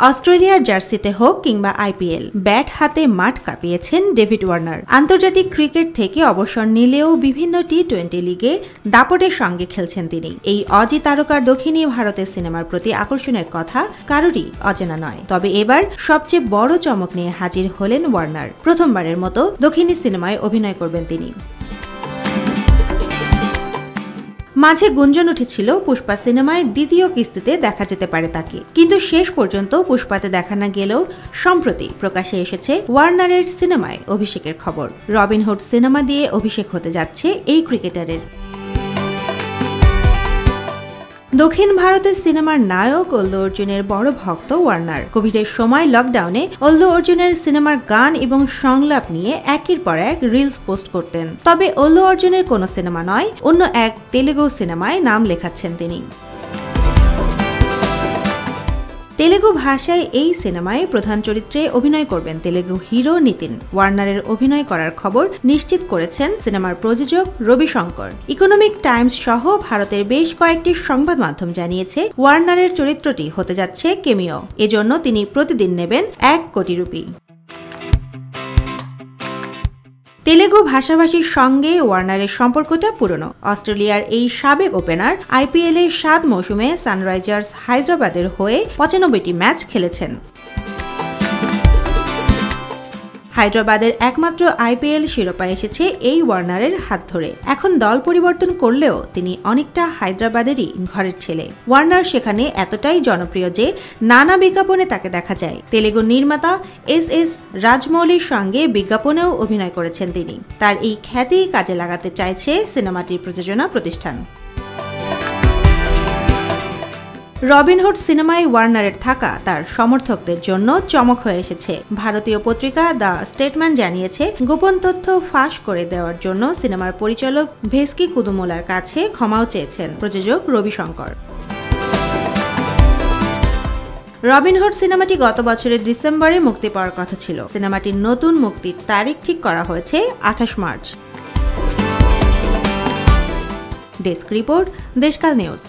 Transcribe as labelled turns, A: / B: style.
A: অস্ট্রেলিয়ার জার্সিতে হোক কিংবা আইপিএল, ব্যাট হাতে মাঠ কাঁপিয়েছেন ডেভিড ওয়ার্নার। আন্তর্জাতিক ক্রিকেট থেকে অবসর নিলেও বিভিন্ন টি-20 লিগে দাপটের সঙ্গে খেলছেন তিনি। এই অজি তারকার দক্ষিণী ভারতের সিনেমার প্রতি আকর্ষণের কথা কারোরই অজানা নয়। তবে এবার সবচেয়ে বড় চমক নিয়ে হাজির হলেন ওয়ার্নার। প্রথমবারের মতো দক্ষিণী সিনেমায় অভিনয় করবেন তিনি। মাঝে গুঞ্জন উঠেছিল পুষ্পা সিনেমায় দ্বিতীয় কিস্তিতে দেখা যেতে পারে তাকে, কিন্তু শেষ পর্যন্ত পুষ্পাতে দেখা না গেলেও সম্প্রতি প্রকাশে এসেছে ওয়ার্নারের সিনেমায় অভিষেকের খবর। রবিনহুড সিনেমা দিয়ে অভিষেক হতে যাচ্ছে এই ক্রিকেটারের। দক্ষিণ ভারতের সিনেমার নায়ক অল্লু অর্জুনের বড় ভক্ত ওয়ার্নার। কোভিডের সময় লকডাউনে অল্লু অর্জুনের সিনেমার গান এবং সংলাপ নিয়ে একের পর এক রিলস পোস্ট করতেন। তবে অল্লু অর্জুনের কোনো সিনেমা নয়, অন্য এক তেলেগু সিনেমায় নাম লেখাচ্ছেন তিনি। তেলেগু ভাষায় এই সিনেমায় প্রধান চরিত্রে অভিনয় করবেন তেলেগু হিরো নিতিন। ওয়ার্নারের অভিনয় করার খবর নিশ্চিত করেছেন সিনেমার প্রযোজক রবি শঙ্কর। ইকোনমিক টাইমস সহ ভারতের বেশ কয়েকটি সংবাদ মাধ্যম জানিয়েছে ওয়ার্নারের চরিত্রটি হতে যাচ্ছে কেমিও। এজন্য তিনি প্রতিদিন নেবেন 1 কোটি রুপি। তেলেগু ভাষাভাষীর সঙ্গে ওয়ার্নারের সম্পর্কটা পুরনো। অস্ট্রেলিয়ার এই সাবেক ওপেনার আইপিএলের 7 মৌসুমে সানরাইজার্স হায়দ্রাবাদের হয়ে 95টি ম্যাচ খেলেছেন। হায়দ্রাবাদের একমাত্র আইপিএল শিরোপা এসেছে এই ওয়ার্নারের হাত ধরে। এখন দল পরিবর্তন করলেও তিনি অনেকটা হায়দ্রাবাদেরই ঘরের ছেলে। ওয়ার্নার সেখানে এতটাই জনপ্রিয় যে নানা বিজ্ঞাপনে তাকে দেখা যায়। তেলেগু নির্মাতা এস রাজমৌলির সঙ্গে বিজ্ঞাপনেও অভিনয় করেছেন তিনি। তার এই খ্যাতি কাজে লাগাতে চাইছে সিনেমাটির প্রযোজনা প্রতিষ্ঠান। রবিনহুড সিনেমায় ওয়ার্নারের থাকা তার সমর্থকদের জন্য চমক হয়ে এসেছে। ভারতীয় পত্রিকা দ্য স্টেটমেন্ট জানিয়েছে, গোপন তথ্য ফাঁস করে দেওয়ার জন্য সিনেমার পরিচালক ভেস্কি কুদুমোলার কাছে ক্ষমাও চেয়েছেন প্রযোজক রবি শঙ্কর। রবিনহুড সিনেমাটি গত বছরের ডিসেম্বরে মুক্তি পাওয়ার কথা ছিল। সিনেমাটির নতুন মুক্তির তারিখ ঠিক করা হয়েছে 28 March. Desk report, Deshkal news.